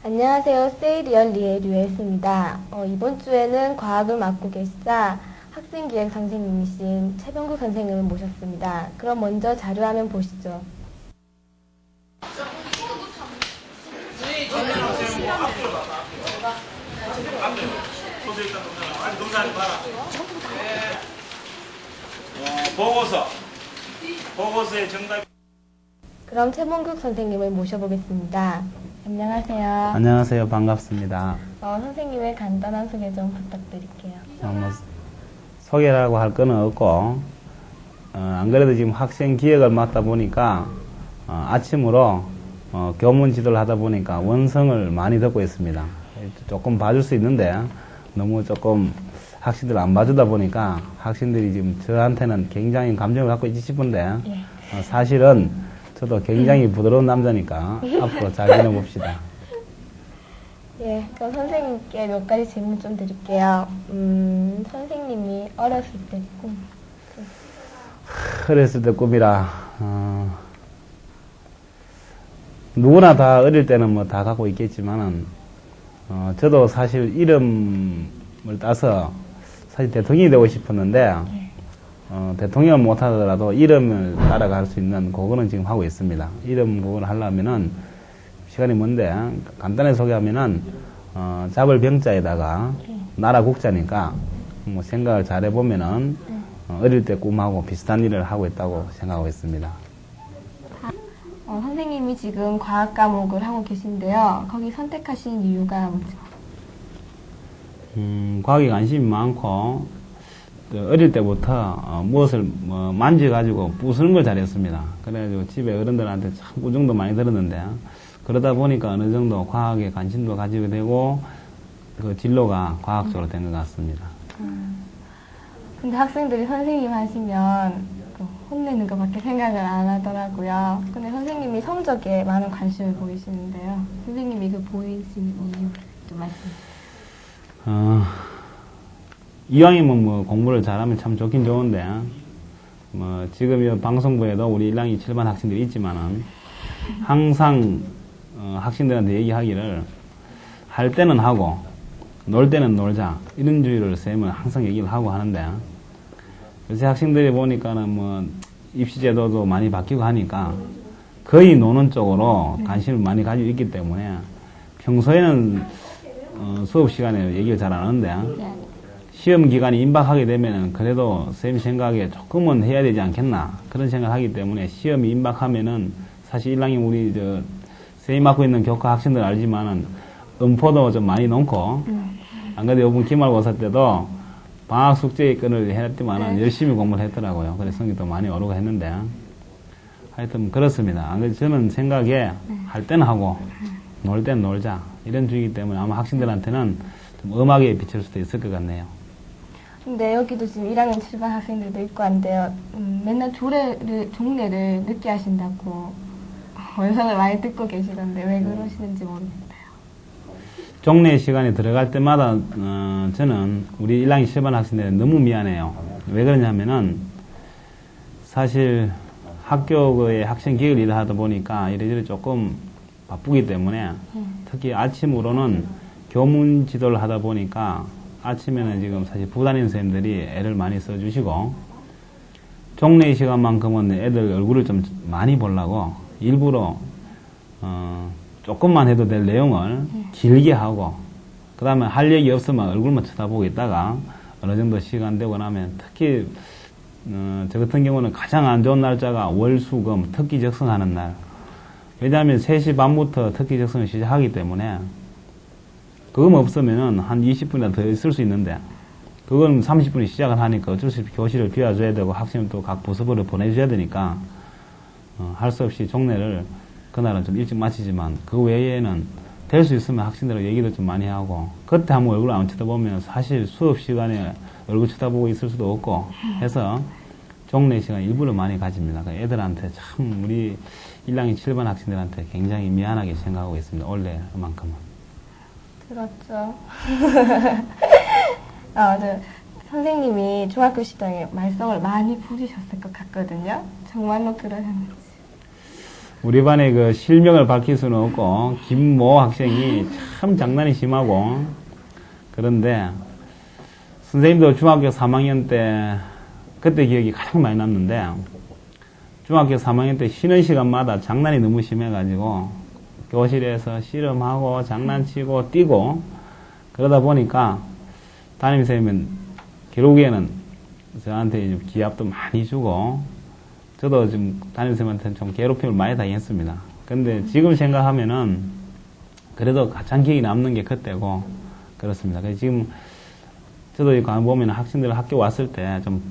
안녕하세요. 세이리얼리의 류엘스입니다. 이번 주에는 과학을 맡고 계시자 학생기획 선생님이신 최병국 선생님을 모셨습니다. 그럼 먼저 자료화면 보시죠. 보고서의 정답. 그럼 최병국 선생님을 모셔보겠습니다. 안녕하세요. 안녕하세요. 반갑습니다. 선생님의 간단한 소개 좀 부탁드릴게요. 소개라고 할 거는 없고, 안 그래도 지금 학생 기획을 맡다 보니까, 아침으로, 교문 지도를 하다 보니까 원성을 많이 듣고 있습니다. 조금 봐줄 수 있는데, 너무 조금 학생들 안 봐주다 보니까 학생들이 지금 저한테는 굉장히 감정을 갖고 있지 싶은데, 사실은 저도 굉장히 부드러운 남자니까 앞으로 잘 지내봅시다. 예, 그럼 선생님께 몇 가지 질문 좀 드릴게요. 선생님이 어렸을 때 꿈. 어렸을 때 꿈이라, 누구나 다 어릴 때는 뭐 다 갖고 있겠지만은, 저도 사실 이름을 따서 사실 대통령이 되고 싶었는데, 대통령 못하더라도 이름을 따라갈 수 있는 그거는 지금 하고 있습니다. 이름 그걸 하려면은 시간이 먼데 간단하게 소개하면은 잡을 병자에다가 나라 국자니까 뭐 생각을 잘 해보면은 어릴 때 꿈하고 비슷한 일을 하고 있다고 생각하고 있습니다. 선생님이 지금 과학 과목을 하고 계신데요. 거기 선택하신 이유가 뭐죠? 과학에 관심이 많고 어릴 때부터 무엇을 만져가지고 부수는 걸 잘했습니다. 그래가지고 집에 어른들한테 참 꾸중도 많이 들었는데 그러다 보니까 어느 정도 과학에 관심도 가지게 되고 그 진로가 과학적으로 된 것 같습니다. 근데 학생들이 선생님 하시면 혼내는 것밖에 생각을 안 하더라고요. 근데 선생님이 성적에 많은 관심을 보이시는데요. 선생님이 그 보이시는 이유 좀 말씀해 주세요. 이왕이면 뭐 공부를 잘하면 참 좋긴 좋은데, 지금 이 방송부에도 우리 1학년 7반 학생들이 있지만은, 항상, 학생들한테 얘기하기를, 할 때는 하고, 놀 때는 놀자. 이런 주의를 쌤은 항상 얘기를 하고 하는데, 요새 학생들이 보니까는 입시제도도 많이 바뀌고 하니까, 거의 노는 쪽으로 관심을 많이 가지고 있기 때문에, 평소에는, 수업 시간에 얘기를 잘 안 하는데, 시험 기간이 임박하게 되면은 그래도 쌤 생각에 조금은 해야 되지 않겠나 그런 생각을 하기 때문에 시험이 임박하면은 사실 1학년 우리 쌤이 맡고 있는 교과 학생들 알지만은 음포도 좀 많이 넘고 안 그래도 이번 기말고사 때도 방학 숙제의 끈을 해놨지만은 열심히 공부를 했더라고요. 그래서 성적도 많이 오르고 했는데 하여튼 그렇습니다. 안 그래도 저는 생각에 할 때는 하고 놀 때는 놀자 이런 주의이기 때문에 아마 학생들한테는 좀 음악에 비칠 수도 있을 것 같네요. 근데 여기도 지금 1학년 7반 학생들도 있고 한데요. 맨날 종례를 늦게 하신다고 원성을 많이 듣고 계시던데 왜 그러시는지 모르겠어요. 종례 시간에 들어갈 때마다 저는 우리 1학년 7반 학생들은 너무 미안해요. 왜 그러냐면은 사실 학교의 학생 기획을 일을 하다 보니까 이래저래 조금 바쁘기 때문에 특히 아침으로는 교문 지도를 하다 보니까 아침에는 지금 사실 부담인 선생님들이 애를 많이 써주시고 종례 시간만큼은 애들 얼굴을 좀 많이 보려고 일부러 조금만 해도 될 내용을 길게 하고 그 다음에 할 얘기 없으면 얼굴만 쳐다보고 있다가 어느 정도 시간 되고 나면 특히 저 같은 경우는 가장 안 좋은 날짜가 월수금 특기 적성하는 날. 왜냐하면 3시 반부터 특기 적성을 시작하기 때문에 그거 없으면은 한 20분이나 더 있을 수 있는데 그건 30분이 시작을 하니까 어쩔 수 없이 교실을 비워줘야 되고 학생은 또 각 부서별로 보내줘야 되니까 할 수 없이 종례를 그날은 좀 일찍 마치지만 그 외에는 될 수 있으면 학생들하고 얘기도 좀 많이 하고 그때 한번 얼굴 안 쳐다보면 사실 수업 시간에 얼굴 쳐다보고 있을 수도 없고 해서 종례 시간 일부러 많이 가집니다. 애들한테 참 우리 1학년 7반 학생들한테 굉장히 미안하게 생각하고 있습니다. 올해만큼은. 그렇죠. 선생님이 중학교 시절에 말썽을 많이 부리셨을 것 같거든요. 정말로 그러셨는지. 우리 반의 그 실명을 밝힐 수는 없고, 김모 학생이 참 장난이 심하고, 그런데, 선생님도 중학교 3학년 때, 그때 기억이 가장 많이 남는데, 중학교 3학년 때 쉬는 시간마다 장난이 너무 심해가지고, 교실에서 씨름하고, 장난치고, 뛰고, 그러다 보니까, 담임선생님은 결국에는 저한테 이제 기합도 많이 주고, 저도 지금 담임선생님한테 좀 괴롭힘을 많이 당했습니다. 근데 지금 생각하면은, 그래도 가장 기억이 남는 게 그때고, 그렇습니다. 그래서 지금, 저도 이거 보면 학생들 학교 왔을 때 좀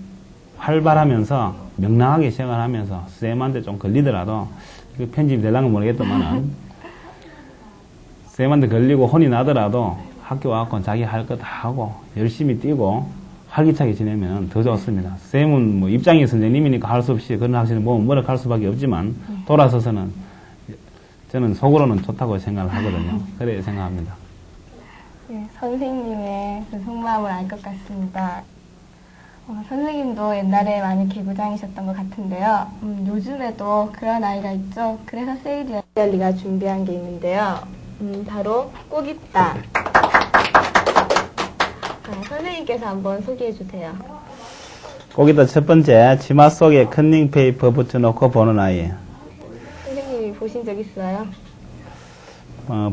활발하면서, 명랑하게 시작을 하면서, 선생님한테 좀 걸리더라도, 이거 편집이 되려는 건 모르겠더만은, 선생님한테 걸리고 혼이 나더라도, 학교 와서 자기 할 거 다 하고, 열심히 뛰고, 활기차게 지내면 더 좋습니다. 쌤은 뭐 입장이 선생님이니까 할 수 없이 그런 학생을 보면 뭐라 할 수밖에 없지만 돌아서서는 저는 속으로는 좋다고 생각을 하거든요. 그래 생각합니다. 네, 선생님의 그 속마음을 알 것 같습니다. 선생님도 옛날에 많이 개구장이셨던 것 같은데요. 요즘에도 그런 아이가 있죠. 그래서 세이디얼리가 준비한 게 있는데요. 바로 꼭 있다. 선생님께서 한번 소개해 주세요. 거기다 첫 번째, 치마 속에 컨닝 페이퍼 붙여놓고 보는 아이. 선생님이 보신 적 있어요?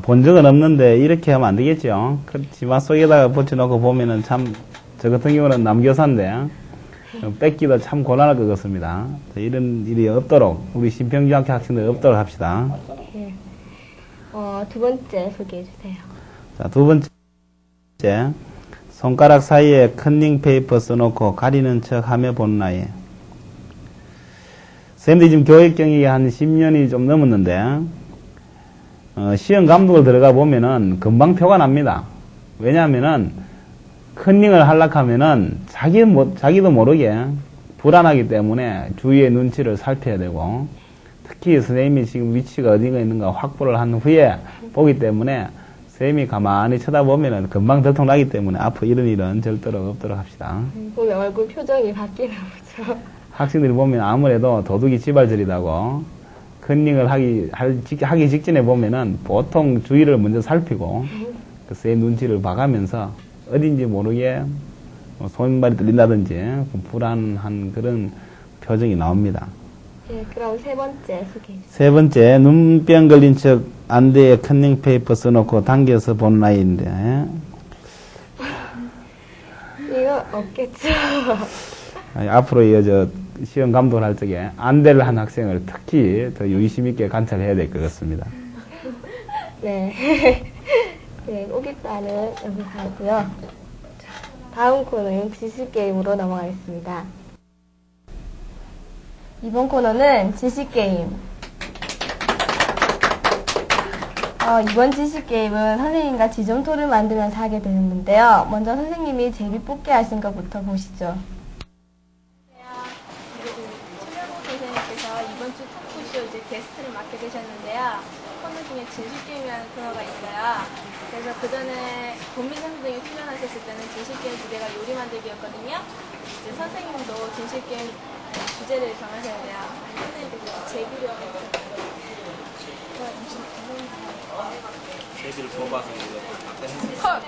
본 적은 없는데 이렇게 하면 안 되겠죠. 그 치마 속에다가 붙여놓고 보면은 참, 저 같은 경우는 남교사인데 뺏기도 참 곤란할 것 같습니다. 이런 일이 없도록 우리 신평중학교 학생들 없도록 합시다. 네. 두 번째 소개해 주세요. 자, 두 번째, 손가락 사이에 컨닝 페이퍼 써놓고 가리는 척 하며 보는 아이. 선생님들이 지금 교육 경력이 한 10년이 좀 넘었는데, 시험 감독을 들어가 보면은 금방 표가 납니다. 왜냐하면은, 컨닝을 하려고 하면은 자기도 모르게 불안하기 때문에 주위의 눈치를 살펴야 되고, 특히 선생님이 지금 위치가 어디가 있는가 확보를 한 후에 보기 때문에 선생님이 가만히 쳐다보면은 금방 들통나기 때문에 앞으로 이런 일은 절대로 없도록 합시다. 보면 얼굴 표정이 바뀌나 보죠. 학생들이 보면 아무래도 도둑이 지발절이라고 컨닝을 하기 직전에 보면은 보통 주위를 먼저 살피고 그 선생님 눈치를 봐가면서 어딘지 모르게 손발이 떨린다든지 불안한 그런 표정이 나옵니다. 네, 그럼 세 번째 소개해 주세요. 세 번째, 눈병 걸린 척 안대에 컨닝 페이퍼 써놓고 당겨서 보는 아이인데. 이거 없겠죠. 앞으로 이어져 시험 감독을 할 적에 안대를 한 학생을 특히 더 유의심 있게 관찰해야 될 것 같습니다. 네. 네, 오겠다는 여기서 하고요. 다음 코너는 지식게임으로 넘어가겠습니다. 이번 코너는 지식게임. 이번 지식게임은 선생님과 지점토를 만들면서 하게 되는데요. 먼저 선생님이 제비 뽑기 하신 것부터 보시죠. 최명호 선생님께서 이번 주 토크쇼 이제 게스트를 맡게 되셨는데요. 코너 중에 진실게임이라는 코너가 있어요. 그래서 그 전에 권민선 선생님이 출연하셨을 때는 진실게임 주제가 요리 만들기였거든요. 이제 선생님도 진실게임 주제를 정하셔야 돼요. 선생님께서 제비를 제비를 뽑아서 컷!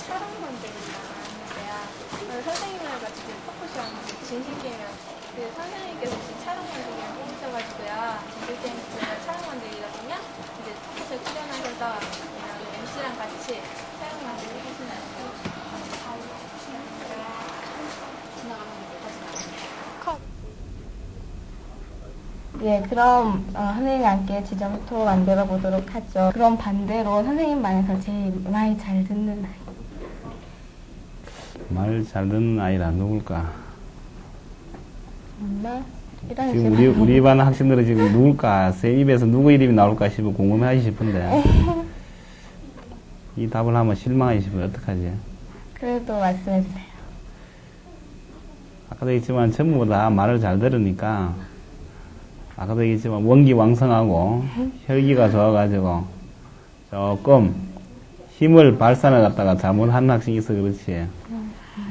촬영 만들기가 하는데요. 선생님이랑 같이 토크쇼 하는 진실게임이랑 선생님께서 지금 촬영 만들기를 뽑으셔가지고요. 진실게임 주제가 촬영 만들기거든요. 이제 토크쇼 출연하셔서 그냥 MC랑 같이 촬영 만들기 하시면 돼요. 컷! 예, 그럼 선생님과 함께 지점토 만들어 보도록 하죠. 그럼 반대로 선생님 반에서 제일 많이 잘 듣는 아이. 말 잘 듣는 아이라 누굴까? 엄마? 이런 지금 식으로. 우리 반 학생들은 지금 누굴까? 쌤 입에서 누구 이름이 나올까 싶어 궁금해하시 싶은데 이 답을 하면 실망하시 싶으면 어떡하지? 그래도 말씀해 주세요. 아까도 얘기했지만 전부 다 말을 잘 들으니까 아까도 얘기했지만 원기왕성하고 혈기가 좋아가지고 조금 힘을 발산을 갖다가 잘못한 학생이 있어 그렇지.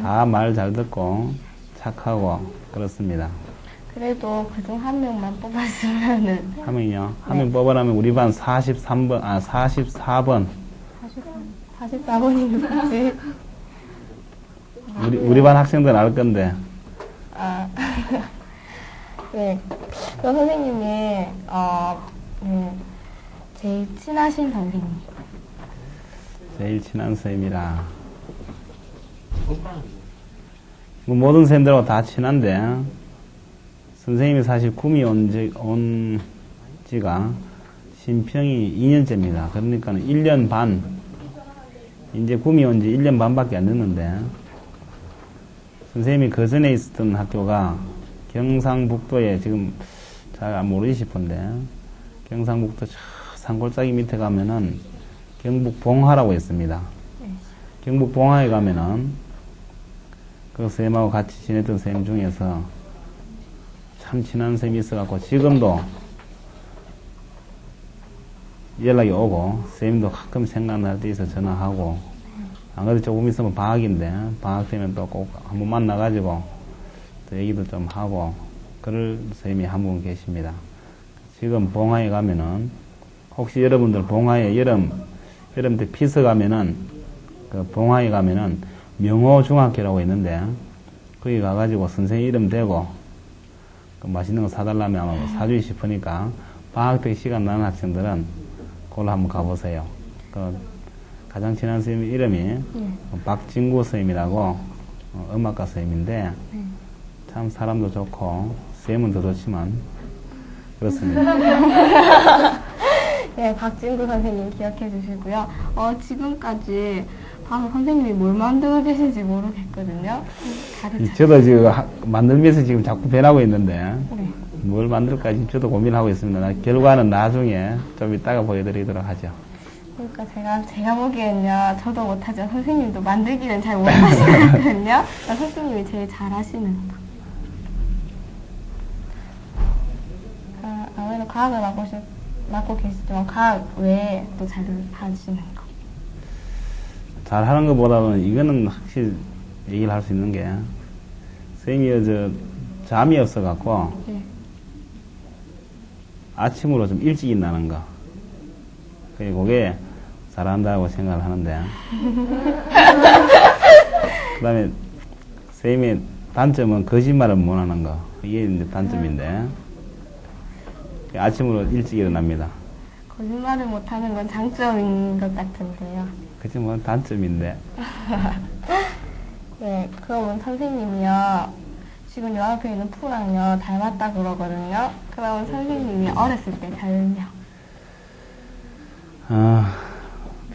다 말 잘 듣고 착하고 그렇습니다. 그래도 그중 한 명만 뽑았으면은 한 명이요. 한 명 뽑아라면 우리 반 44번. 44번이 누구지? 우리 반 학생들 알 건데. 아, 네. 그 선생님이, 네, 제일 친하신 선생님. 제일 친한 선생님이라. 뭐 모든 선생님들하고 다 친한데, 선생님이 사실 구미 온 지가 신평이 2년째입니다. 그러니까 1년 반, 이제 구미 온 지 1년 반밖에 안 됐는데, 선생님이 그 전에 있었던 학교가 경상북도에 지금 잘 모르시 싶은데, 경상북도 저 산골짜기 밑에 가면은 경북 봉화라고 있습니다. 경북 봉화에 가면은 그 선생님하고 같이 지냈던 선생님 중에서 참 친한 선생님이 있어갖고 지금도 연락이 오고 선생님도 가끔 생각날 때 있어 전화하고 안 그래도 조금 있으면 방학인데 방학 되면 또 꼭 한번 만나가지고 또 얘기도 좀 하고 그럴 선생님이 한 분 계십니다. 지금 봉화에 가면은 혹시 여러분들 봉화에 여름 때 피서 가면은 그 봉화에 가면은 명호중학교라고 있는데 거기 가가지고 선생님 이름 대고 그 맛있는 거 사달라면 아마 사주기 싶으니까 방학 때 시간 나는 학생들은 그걸로 한번 가보세요. 그 가장 친한 선생님 이름이 박진구 선생님이라고 음악가 선생님인데 참 사람도 좋고 선생님은 더 좋지만 그렇습니다. 네, 박진구 선생님 기억해 주시고요. 지금까지 봐서 선생님이 뭘 만들어 계신지 모르겠거든요. 저도 지금 만들면서 지금 자꾸 변하고 있는데 네. 뭘 만들까 지금 저도 고민하고 있습니다. 결과는 나중에 좀 이따가 보여드리도록 하죠. 그러니까 제가 보기엔요, 저도 못하지만 선생님도 만들기는 잘 못하시거든요. 선생님이 제일 잘하시는 거. 아무래도 과학을 맡고 계시지만 과학 외에 또 잘 하시는 거. 잘하는 것보다는 이거는 확실히 얘기를 할 수 있는 게 선생님이 잠이 없어갖고 네. 아침으로 좀 일찍 일어나는 거 그게 잘한다고 생각을 하는데 그 다음에 선생님의 단점은 거짓말을 못하는 거 이게 이제 단점인데 아침으로 일찍 일어납니다. 거짓말을 못하는 건 장점인 것 같은데요. 그치 뭐 단점인데 네, 그러면 선생님이요, 지금 요 앞에 있는 푸랑요 닮았다 그러거든요. 그러면 선생님이 어렸을 때 별명.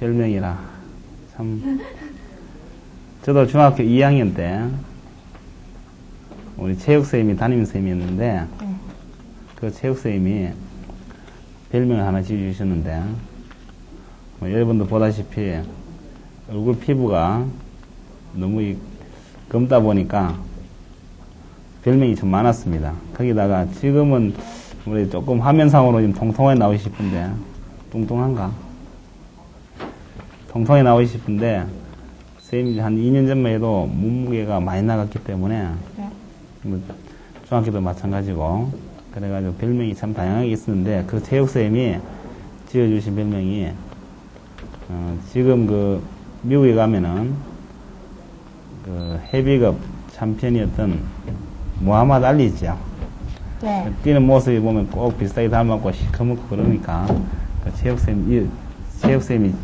별명이라 참 저도 중학교 2학년 때 우리 체육선생님이 담임 선생님이었는데 그 체육선생님이 별명을 하나 지어주셨는데 여러분도 보다시피 얼굴 피부가 너무 검다 보니까 별명이 좀 많았습니다. 거기다가 지금은 우리 조금 화면상으로 좀 통통하게 나오고 싶은데 뚱뚱한가? 통통하게 나오고 싶은데 선생님이 한 2년 전만 해도 몸무게가 많이 나갔기 때문에 뭐 중학교도 마찬가지고 그래가지고 별명이 참 다양하게 있었는데 그 체육선생님이 지어주신 별명이 지금 그 미국에 가면은 그 헤비급 챔피언이었던 무하마드 알리 있죠. 네. 뛰는 모습이 보면 꼭 비슷하게 닮았고 시커멓고 그러니까 그 체육선생님이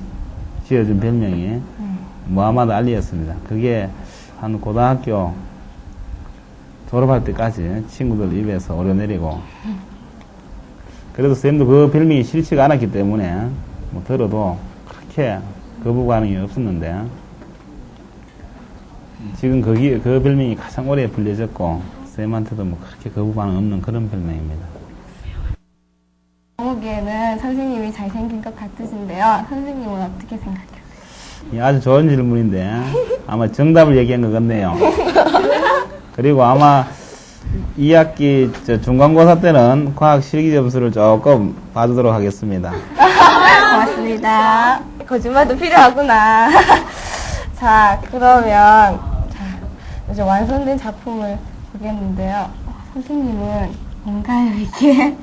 지어준 별명이 무하마드 알리였습니다. 그게 한 고등학교 졸업할 때까지 친구들 입에서 오려내리고 그래도 선생님도 그 별명이 싫지가 않았기 때문에 뭐 들어도 그렇게 거부 반응이 없었는데 지금 그 별명이 가장 오래 불려졌고 선생님한테도 뭐 그렇게 거부 반응 없는 그런 별명입니다. 보기에는 선생님이 잘생긴 것 같으신데요. 선생님은 어떻게 생각해요? 아주 좋은 질문인데 아마 정답을 얘기한 것 같네요. 그리고 아마 2학기 중간고사 때는 과학 실기 점수를 조금 봐주도록 하겠습니다. 고맙습니다. 거짓말도 필요하구나. 자, 그러면 이제 완성된 작품을 보겠는데요. 선생님은 뭔가요, 이게?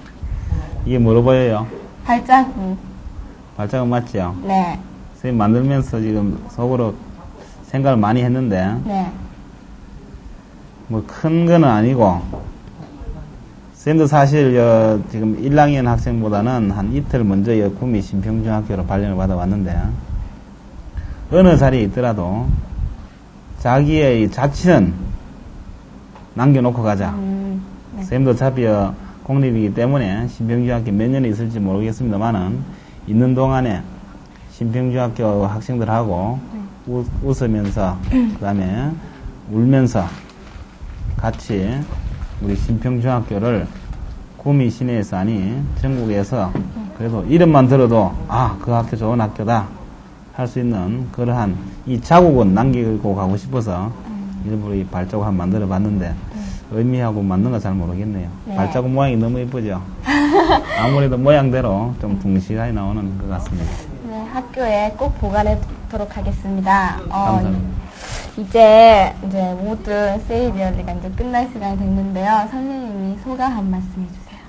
이게 뭐로 보여요? 발자국. 발자국 맞지요? 네. 선생님 만들면서 지금 속으로 생각을 많이 했는데, 네. 뭐 큰 거는 아니고, 선생님도 사실 지금 1학년 학생보다는 한 이틀 먼저 구미 신평중학교로 발령을 받아왔는데, 어느 자리에 있더라도 자기의 이 자취는 남겨놓고 가자. 네. 선생님도 어차피 공립이기 때문에 신평중학교 몇 년에 있을지 모르겠습니다만은 있는 동안에 신평중학교 학생들하고 웃으면서 그 다음에 울면서 같이 우리 신평중학교를 구미 시내에서 아니 전국에서 그래도 이름만 들어도 아, 그 학교 좋은 학교다 할 수 있는 그러한 이 자국은 남기고 가고 싶어서 일부러 이 발자국 한번 만들어 봤는데 의미하고 맞는 거 잘 모르겠네요. 네. 발자국 모양이 너무 예쁘죠? 아무래도 모양대로 좀 둥실하게 나오는 것 같습니다. 네, 학교에 꼭 보관해 두도록 하겠습니다. 감사합니다. 이제 모든 세일리얼리가 이제 끝날 시간이 됐는데요. 선생님이 소감 한 말씀 해주세요.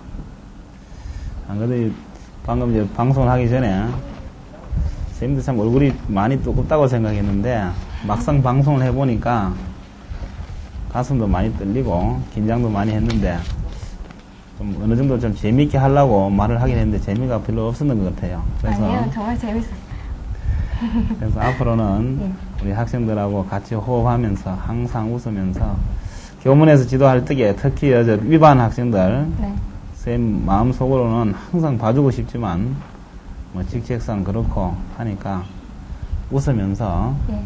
안 그래도 방금 이제 방송을 하기 전에 선생님도 참 얼굴이 많이 두껍다고 생각했는데 막상 방송을 해보니까 가슴도 많이 떨리고 긴장도 많이 했는데 좀 어느 정도 좀 재미있게 하려고 말을 하긴 했는데 재미가 별로 없었는 것 같아요. 그래서 아니요, 정말 재밌었어요. 그래서 앞으로는 네. 우리 학생들하고 같이 호흡하면서 항상 웃으면서 교문에서 지도할 때에 특히 위반 학생들 네. 쌤 마음속으로는 항상 봐주고 싶지만 뭐 직책상 그렇고 하니까 웃으면서 네.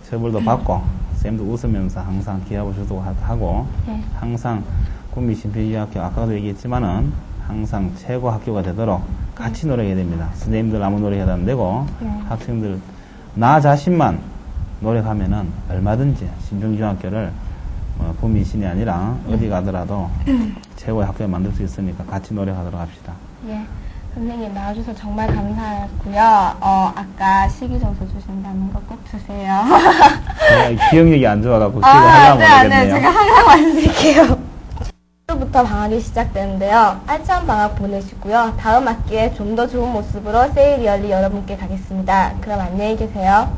처벌도 받고 쌤도 웃으면서 항상 기합을 주도록 하고 네. 항상 구미 신평중학교 아까도 얘기했지만은 항상 최고 학교가 되도록 같이 노력해야 됩니다. 선생님들 아무 노력해도 안 되고 네. 학생들 나 자신만 노력하면은 얼마든지 신평중학교를 구미 신이 아니라 어디 가더라도 최고의 학교를 만들 수 있으니까 같이 노력하도록 합시다. 예. 선생님 나와주셔서 정말 감사했고요. 아까 식이정서 주신다는 거 꼭 주세요. 제가 기억력이 안 좋아갖고 기억을 하려면 네, 모르겠네요. 제가 항상 말씀드릴게요. 부터 방학이 시작되는데요. 알찬 방학 보내시고요. 다음 학기에 좀 더 좋은 모습으로 세일리얼리 여러분께 가겠습니다. 그럼 안녕히 계세요.